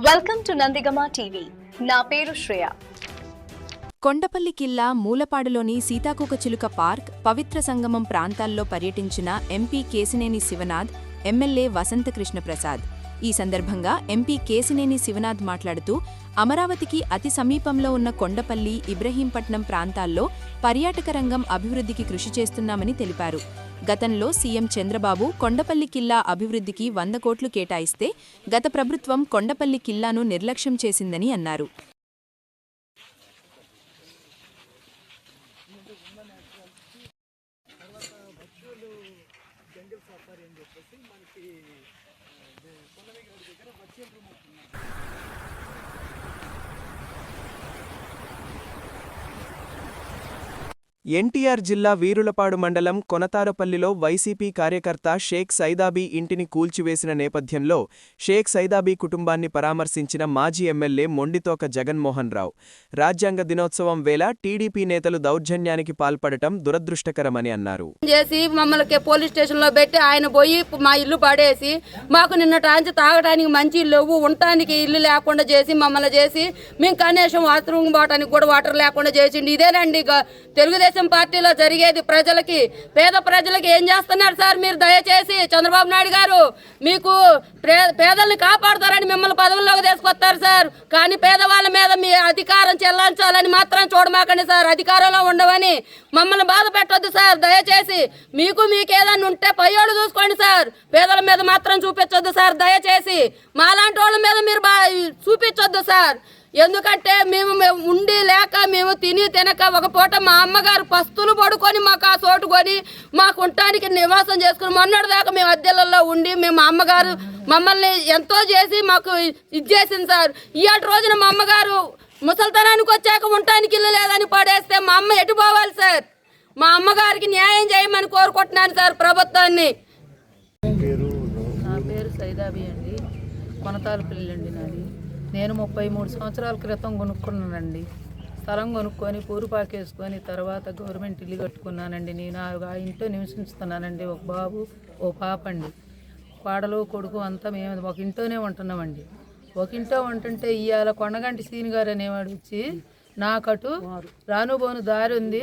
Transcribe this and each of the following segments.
Welcome to Nandigama TV. నా పేరు శ్రేయ. కొండపల్లి కిల్లా, మూలపాడులోని సీతాకోకచిలుక పార్క్, పవిత్ర సంగమం ప్రాంతాల్లో పర్యటించిన ఎంపీ కేశినేని శివనాథ్, ఎమ్మెల్యే వసంతకృష్ణప్రసాద్. ఈ సందర్భంగా ఎంపీ కేశినేని శివనాథ్ మాట్లాడుతూ, అమరావతికి అతి సమీపంలో ఉన్న కొండపల్లి, ఇబ్రహీంపట్నం ప్రాంతాల్లో పర్యాటక రంగం అభివృద్ధికి కృషి చేస్తున్నామని తెలిపారు. గతంలో సీఎం చంద్రబాబు కొండపల్లి కిల్లా అభివృద్ధికి 100 కోట్లు కేటాయిస్తే గత ప్రభుత్వం కొండపల్లి కిల్లాను నిర్లక్ష్యం చేసిందని అన్నారు. ఎన్టీఆర్ జిల్లా వీరులపాడు మండలం కొనతారపల్లిలో వైసీపీ కార్యకర్త షేక్ సైదాబీ ఇంటిని కూల్చివేసిన నేపథ్యంలో షేక్ సైదాబీ కుటుంబాన్ని పరామర్శించిన మాజీ ఎమ్మెల్యే మొండితోక జగన్మోహన్ రావు, రాజ్యాంగ దినోత్సవం వేళ టీడీపీ నేతలు దౌర్జన్యానికి పాల్పడటం దురదృష్టకరమని అన్నారు. మమ్మల్ని పోలీస్ స్టేషన్లో పెట్టి ఆయన పోయి మా ఇల్లు పడేసి, మాకు నిన్నటాంచి తాగడానికి మంచి లేవు, ఉండటానికి ఇల్లు లేకుండా చేసి మమ్మల్ని చేసి, మేము కనీసం వాష్రూమ్ పోవడానికి కూడా వాటర్ లేకుండా చేసిండి. ఇదేనండి తెలుగుదేశం పార్టీలో జరిగేది. ప్రజలకి, పేద ప్రజలకి ఏం చేస్తున్నారు సార్ మీరు? దయచేసి చంద్రబాబు నాయుడు గారు మీకు పేదల్ని కాపాడుతారని మిమ్మల్ని పదవుల్లోకి తీసుకొస్తారు సార్, కానీ పేదవాళ్ళ మీద మీ అధికారం చెల్లించాలని మాత్రం చూడమాకండి సార్. అధికారంలో ఉండవని మమ్మల్ని బాధ పెట్టొద్దు సార్. దయచేసి మీకేదన్నా ఉంటే పయ్యోళ్ళు చూసుకోండి సార్, పేదల మీద మాత్రం చూపించొద్దు సార్. దయచేసి మాలాంటి వాళ్ళ మీద మీరు చూపించొద్దు సార్. ఎందుకంటే మేము ఉండి లేక, మేము తినక ఒక పూట మా అమ్మగారు పస్తులు పడుకొని మాకు ఆ చోటు కొని మాకు ఉండటానికి నివాసం చేసుకుని మొన్నటి దాకా మేము అద్దెలలో ఉండి మా అమ్మగారు మమ్మల్ని ఎంతో చేసి మాకు ఇచ్చేసింది సార్. ఇవాటి రోజున మా అమ్మగారు ముసలితనానికి వచ్చాక ఉండటానికి ఇల్లు లేదని పడేస్తే మా అమ్మ ఎటు పోవాలి సార్? మా అమ్మగారికి న్యాయం చేయమని కోరుకుంటున్నాను సార్ ప్రభుత్వాన్ని. నా పేరు సైదాబీ అండి, కొనతాలపల్లి అండి నాది. నేను 33 సంవత్సరాల క్రితం కొనుక్కున్నానండి. స్థలం కొనుక్కొని పూరుపాకేసుకొని తర్వాత గవర్నమెంట్ ఇల్లు కట్టుకున్నానండి. నేను ఆ ఇంట్లో నివసిస్తున్నానండి. ఒక బాబు, ఓ పాప అండి. కోడలు కొడుకు అంతా మేము ఒక ఇంట్లోనే ఉంటున్నామండి. ఒక ఇంట్లో ఉంటుంటే ఇవాళ కొండగంటి సీని గారు అనేవాడు వచ్చి నాకటు రానుబోను దారి ఉంది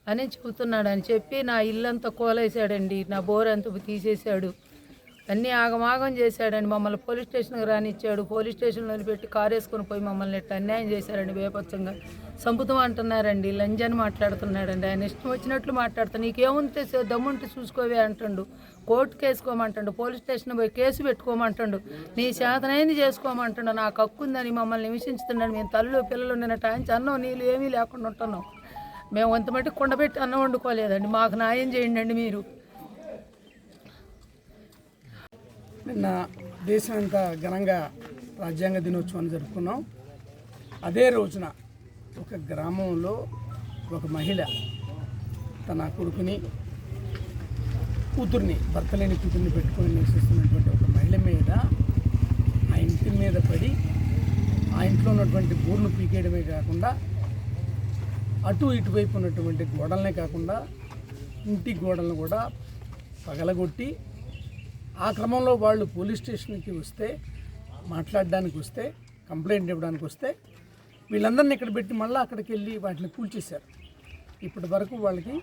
అని చెబుతున్నాడు. అని చెప్పి నా ఇల్లంతా కోలేసాడండి, నా బోర్ అంతా తీసేశాడు, అన్నీ ఆగమాగం చేశాడండి. మమ్మల్ని పోలీస్ స్టేషన్కి రానిచ్చాడు. పోలీస్ స్టేషన్లో పెట్టి కారు వేసుకొని పోయి మమ్మల్ని ఎట్లా అన్యాయం చేశారండి. బేపచ్చంగా సంపుతం అంటున్నారండి, లంజని మాట్లాడుతున్నాడండి. ఆయన ఇష్టం వచ్చినట్లు మాట్లాడుతాను. నీకేముంటే దమ్ముంటే చూసుకోవే అంటాడు, కోర్టుకు వేసుకోమంటాడు, పోలీస్ స్టేషన్ పోయి కేసు పెట్టుకోమంటాడు, నీ చేతనైంది చేసుకోమంటాడు. నాకు హక్కు ఉందని మమ్మల్ని హింసిస్తున్నాడు. మేము తల్లు పిల్లలు నిన్న టాంచి అన్నం నీళ్ళు ఏమీ లేకుండా ఉంటున్నాం. మేము వంతమట్టి కుండబెట్టి అన్నం వండుకోలేదండి. మాకు న్యాయం చేయండి మీరు. నిన్న దేశమంతా ఘనంగా రాజ్యాంగ దినోత్సవాన్ని జరుపుకున్నాం. అదే రోజున ఒక గ్రామంలో ఒక మహిళ తన కొడుకుని, కూతుర్ని, భర్త లేని కూతుర్ని పెట్టుకొని నివసిస్తున్నటువంటి ఒక మహిళ మీద, ఆ ఇంటి మీద పడి ఆ ఇంట్లో ఉన్నటువంటి బోర్ను పీకేయడమే కాకుండా అటు ఇటువైపు ఉన్నటువంటి గోడలనే కాకుండా ఇంటి గోడలను కూడా పగలగొట్టి, ఆ క్రమంలో వాళ్ళు పోలీస్ స్టేషన్కి వస్తే, మాట్లాడడానికి వస్తే, కంప్లైంట్ ఇవ్వడానికి వస్తే వీళ్ళందరినీ ఇక్కడ పెట్టి మళ్ళీ అక్కడికి వెళ్ళి వాటిని కూల్చేశారు. ఇప్పటి వరకు వాళ్ళకి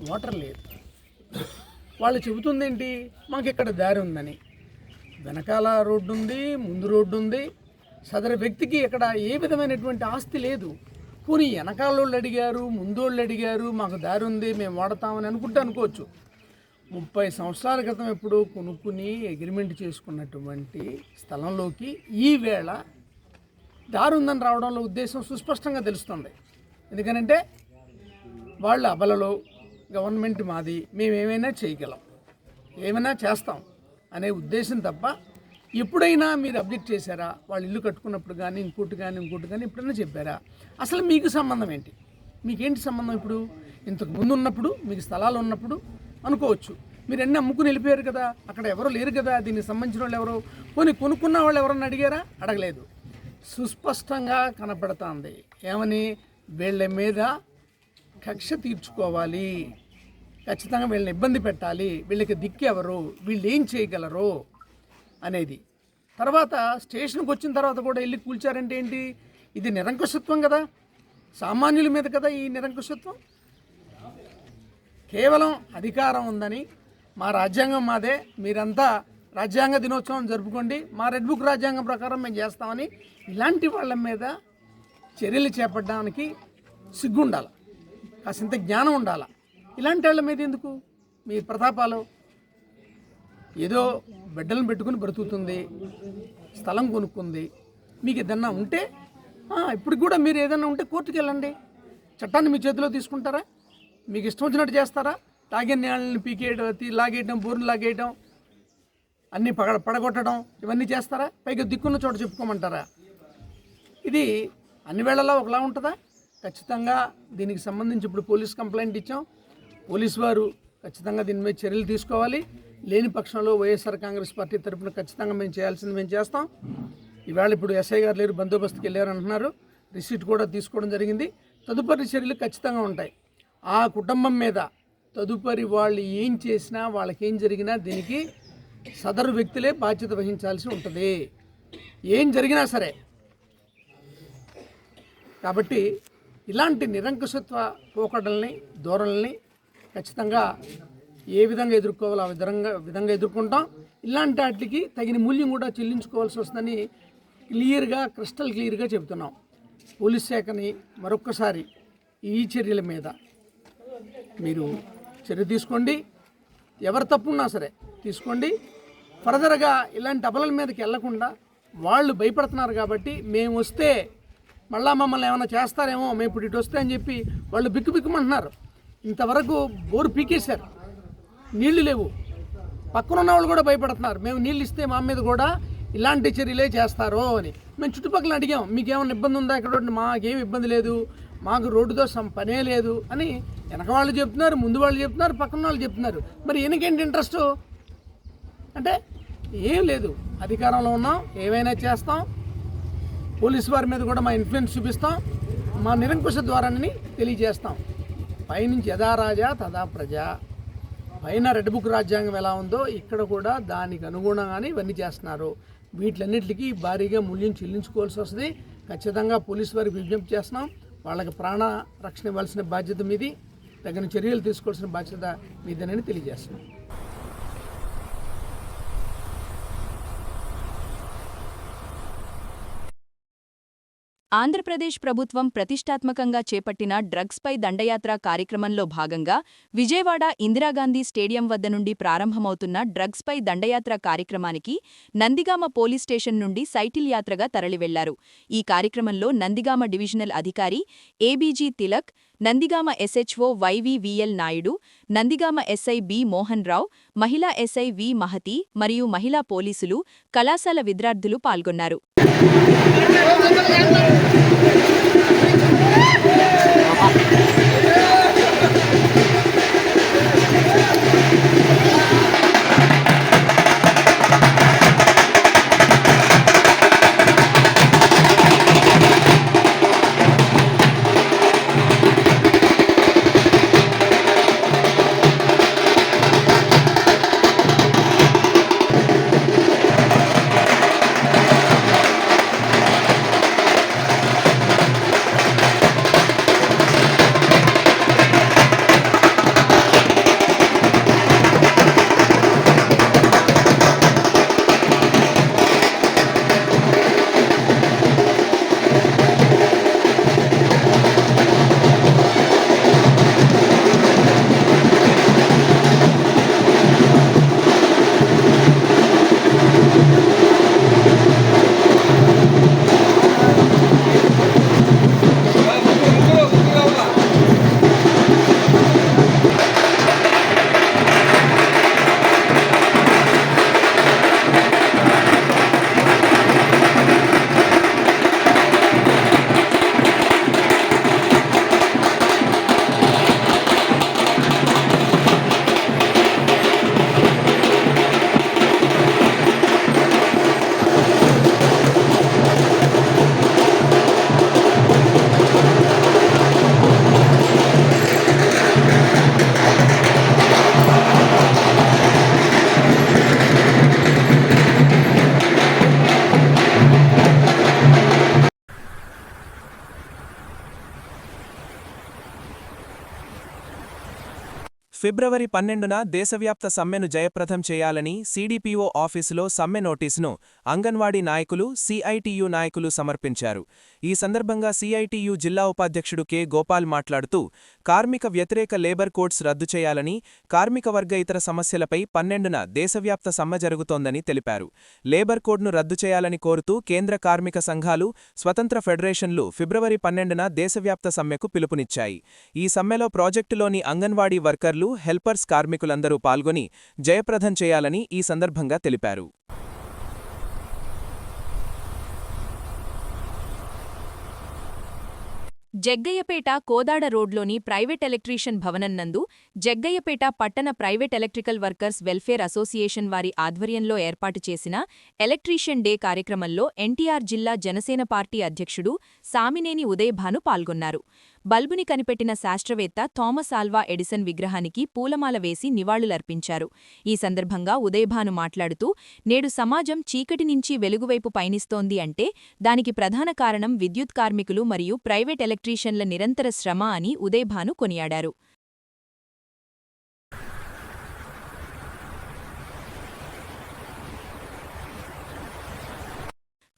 వాటర్ లేదు. వాళ్ళు చెబుతుంది ఏంటి, మాకు ఇక్కడ దారి ఉందని. వెనకాల రోడ్డు ఉంది, ముందు రోడ్డు ఉంది. సదరు వ్యక్తికి ఇక్కడ ఏ విధమైనటువంటి ఆస్తి లేదు. పోనీ వెనకాలోళ్ళు అడిగారు, ముందోళ్ళు అడిగారు, మాకు దారి ఉంది మేము వాడతామని అనుకోవచ్చు. 30 సంవత్సరాల క్రితం ఎప్పుడు కొనుక్కుని అగ్రిమెంట్ చేసుకున్నటువంటి స్థలంలోకి ఈ వేళ దారి ఉందని రావడంలో ఉద్దేశం సుస్పష్టంగా తెలుస్తుంది. ఎందుకనంటే వాళ్ళు అబలలో గవర్నమెంట్ మాది, మేము ఏమైనా చేయగలం, ఏమైనా చేస్తాం అనే ఉద్దేశం తప్ప ఎప్పుడైనా మీరు అబ్జెక్ట్ చేశారా? వాళ్ళు ఇల్లు కట్టుకున్నప్పుడు కానీ ఇంకోటి కానీ ఎప్పుడైనా చెప్పారా? అసలు మీకు సంబంధం ఏంటి? మీకేంటి సంబంధం? ఇప్పుడు ఇంతకు ముందు ఉన్నప్పుడు, మీకు స్థలాలు ఉన్నప్పుడు అనుకోవచ్చు, మీరు అన్నీ అమ్ముకుని వెళ్ళిపోయారు కదా, అక్కడ ఎవరో లేరు కదా, దీనికి సంబంధించిన వాళ్ళు ఎవరో, పోనీ కొనుక్కున్న వాళ్ళు ఎవరన్నా అడిగారా? అడగలేదు. సుస్పష్టంగా కనపడుతుంది ఏమని, వీళ్ళ మీద కక్ష తీర్చుకోవాలి, ఖచ్చితంగా వీళ్ళని ఇబ్బంది పెట్టాలి, వీళ్ళకి దిక్కు ఎవరు, వీళ్ళు ఏం చేయగలరు అనేది. తర్వాత స్టేషన్కి వచ్చిన తర్వాత కూడా వెళ్ళి కూల్చారంటే ఏంటి? ఇది నిరంకుశత్వం కదా, సామాన్యుల మీద కదా ఈ నిరంకుశత్వం. కేవలం అధికారం ఉందని, మా రాజ్యాంగం మాదే, మీరంతా రాజ్యాంగ దినోత్సవం జరుపుకోండి, మా రెడ్ బుక్ రాజ్యాంగం ప్రకారం మేము చేస్తామని ఇలాంటి వాళ్ళ మీద చర్యలు చేపట్టడానికి సిగ్గు ఉండాలి, కాసింత జ్ఞానం ఉండాలి. ఇలాంటి వాళ్ళ మీద ఎందుకు మీ ప్రతాపాలు? ఏదో బిడ్డలను పెట్టుకుని బ్రతుకుతుంది, స్థలం కొనుక్కుంది, మీకు ఏదన్నా ఉంటే ఇప్పుడు కూడా మీరు ఏదన్నా ఉంటే కోర్టుకు వెళ్ళండి. చట్టాన్ని మీ చేతిలో తీసుకుంటారా? మీకు ఇష్టం వచ్చినట్టు చేస్తారా? తాగే నీళ్ళని పీకేయడం, లాగేయడం, బోర్లు లాగేయడం, అన్నీ పడగొట్టడం, ఇవన్నీ చేస్తారా? పైగా దిక్కున్న చోట చెప్పుకోమంటారా? ఇది అన్ని వేళలా ఒకలా ఉంటుందా? ఖచ్చితంగా దీనికి సంబంధించి ఇప్పుడు పోలీస్ కంప్లైంట్ ఇచ్చాం. పోలీసు వారు ఖచ్చితంగా దీని మీద చర్యలు తీసుకోవాలి. లేని పక్షంలో వైఎస్ఆర్ కాంగ్రెస్ పార్టీ తరఫున ఖచ్చితంగా మేము చేయాల్సింది మేము చేస్తాం. ఈవేళ ఇప్పుడు ఎస్ఐ గారు లేరు, బందోబస్తుకి వెళ్ళారు అంటున్నారు. రిసీట్ కూడా తీసుకోవడం జరిగింది. తదుపరి చర్యలు ఖచ్చితంగా ఉంటాయి. ఆ కుటుంబం మీద తదుపరి వాళ్ళు ఏం చేసినా, వాళ్ళకి ఏం జరిగినా దీనికి సదరు వ్యక్తులే బాధ్యత వహించాల్సి ఉంటుంది, ఏం జరిగినా సరే. కాబట్టి ఇలాంటి నిరంకుశత్వ పోకడల్ని, ధోరణుల్ని ఖచ్చితంగా ఏ విధంగా ఎదుర్కోవాలో ఆ విధంగా ఎదుర్కొంటాం. ఇలాంటి వాటికి తగిన మూల్యం కూడా చెల్లించుకోవాల్సి వస్తుందని క్రిస్టల్ క్లియర్గా చెబుతున్నాం. పోలీస్ శాఖని మరొక్కసారి ఈ చర్యల మీద మీరు చర్య తీసుకోండి. ఎవరు తప్పున్నా సరే తీసుకోండి. ఫర్దర్గా ఇలాంటి అబలల మీదకి వెళ్లకుండా వాళ్ళు భయపడుతున్నారు కాబట్టి మేము వస్తే మళ్ళా మమ్మల్ని ఏమైనా చేస్తారేమో, మేము ఇప్పుడు ఇటు వస్తే అని చెప్పి వాళ్ళు బిక్కుమంటున్నారు. ఇంతవరకు బోరు పీకేశారు, నీళ్లు లేవు. పక్కన ఉన్న వాళ్ళు కూడా భయపడుతున్నారు, మేము నీళ్ళు ఇస్తే మా మీద కూడా ఇలాంటి చర్యలే చేస్తారో అని. మేము చుట్టుపక్కల అడిగాం, మీకేమైనా ఇబ్బంది ఉందా? ఇక్కడ మాకేం ఇబ్బంది లేదు, మాకు రోడ్డుతో పనే లేదు అని వెనక వాళ్ళు చెప్తున్నారు, ముందు వాళ్ళు చెప్తున్నారు, పక్కన వాళ్ళు చెప్తున్నారు. మరి ఎనకేంటి ఇంట్రెస్ట్ అంటే ఏం లేదు, అధికారంలో ఉన్నాం, ఏవైనా చేస్తాం, పోలీసు వారి మీద కూడా మా ఇన్ఫ్లుయెన్స్ చూపిస్తాం, మా నిరంకుశ ద్వారాన్ని తెలియజేస్తాం. పైనుంచి యథా రాజా తదా ప్రజ, పైన రెడ్ బుక్ రాజ్యాంగం ఎలా ఉందో ఇక్కడ కూడా దానికి అనుగుణంగానే ఇవన్నీ చేస్తున్నారు. వీటిలన్నిటికీ భారీగా మూల్యం చెల్లించుకోవాల్సి వస్తుంది. ఖచ్చితంగా పోలీసు వారికి విజ్ఞప్తి చేస్తున్నాం, వాళ్ళకి ప్రాణ రక్షణ ఇవ్వాల్సిన బాధ్యత మీది, తగిన చర్యలు తీసుకోవాల్సిన బాధ్యత మీదేనని తెలియజేస్తున్నాం. ఆంధ్రప్రదేశ్ ప్రభుత్వం ప్రతిష్టాత్మకంగా చేపట్టిన డ్రగ్స్పై దండయాత్ర కార్యక్రమంలో భాగంగా విజయవాడ ఇందిరాగాంధీ స్టేడియం వద్ద నుండి ప్రారంభమవుతున్న డ్రగ్స్పై దండయాత్ర కార్యక్రమానికి నందిగామ పోలీస్ స్టేషన్ నుండి సైకిల్ యాత్రగా తరలివెళ్లారు. ఈ కార్యక్రమంలో నందిగామ డివిజనల్ అధికారి ABG Tilak, Nandigama SHO YVVL Naidu, Nandigama SI B Mohan Rao, మహిళా ఎస్ఐ వి మహతి మరియు మహిళా పోలీసులు, కళాశాల విద్యార్థులు పాల్గొన్నారు. ఫిబ్రవరి 12న దేశవ్యాప్త సమ్మెను జయప్రదం చేయాలని సిడిపిఓ ఆఫీసులో సమ్మె నోటీసును అంగన్వాడీ నాయకులు, సిఐటియు నాయకులు సమర్పించారు. ఈ సందర్భంగా సిఐటియు జిల్లా ఉపాధ్యక్షుడు కె. గోపాల్ మాట్లాడుతూ, కార్మిక వ్యతిరేక లేబర్ కోడ్స్ రద్దు చేయాలని, కార్మిక వర్గ ఇతర సమస్యలపై 12న దేశవ్యాప్త సమ్మె జరుగుతోందని తెలిపారు. లేబర్ కోడ్ను రద్దు చేయాలని కోరుతూ కేంద్ర కార్మిక సంఘాలు, స్వతంత్ర ఫెడరేషన్లు ఫిబ్రవరి 12న దేశవ్యాప్త సమ్మెకు పిలుపునిచ్చాయి. ఈ సమ్మెలో ప్రాజెక్టులోని అంగన్వాడీ వర్కర్లు, హెల్పర్స్ కార్మికులందరూ పాల్గొని జయప్రదం చేయాలని ఈ సందర్భంగా తెలిపారు. జగ్గయ్యపేట కోదాడ రోడ్లోని ప్రైవేట్ ఎలక్ట్రీషియన్ భవనం నందు జగ్గయ్యపేట పట్టణ private electrical workers welfare association వారి ఆధ్వర్యంలో ఏర్పాటు చేసిన ఎలక్ట్రీషియన్ డే కార్యక్రమంలో ఎన్టీఆర్ జిల్లా జనసేన పార్టీ అధ్యక్షుడు సామినేని ఉదయభాను పాల్గొన్నారు. బల్బుని కనిపెట్టిన శాస్త్రవేత్త థామస్ ఆల్వా ఎడిసన్ విగ్రహానికి పూలమాల వేసి నివాళులర్పించారు. ఈ సందర్భంగా ఉదయభాను మాట్లాడుతూ, నేడు సమాజం చీకటి నుంచి వెలుగువైపు పయనిస్తోంది అంటే దానికి ప్రధాన కారణం విద్యుత్ కార్మికులు మరియు ప్రైవేట్ ఎలక్ట్రీషియన్ల నిరంతర శ్రమ అని ఉదయభాను కొనియాడారు.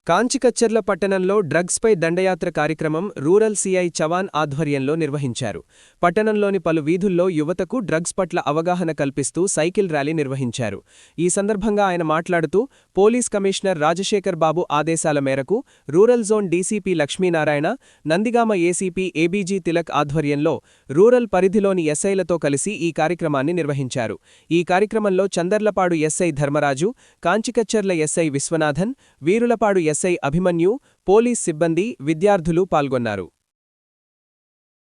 కాంచికచ్చర్ల పట్టణంలో డ్రగ్స్పై దండయాత్ర కార్యక్రమం రూరల్ సిఐ చవాన్ ఆధ్వర్యంలో నిర్వహించారు. పట్టణంలోని పలు వీధుల్లో యువతకు డ్రగ్స్ పట్ల అవగాహన కల్పిస్తూ సైకిల్ ర్యాలీ నిర్వహించారు. ఈ సందర్భంగా ఆయన మాట్లాడుతూ, పోలీస్ కమిషనర్ రాజశేఖర్ బాబు ఆదేశాల మేరకు rural zone DCP Lakshminarayana, Nandigama ACP ABG Tilak ఆధ్వర్యంలో రూరల్ పరిధిలోని ఎస్ఐలతో కలిసి ఈ కార్యక్రమాన్ని నిర్వహించారు. ఈ కార్యక్రమంలో Chandarlapadu SI Dharmaraju, Kanchikacherla SI Viswanathan, Veerulapadu SI Abhimanyu, police సిబ్బంది, విద్యార్థులు పాల్గొన్నారు.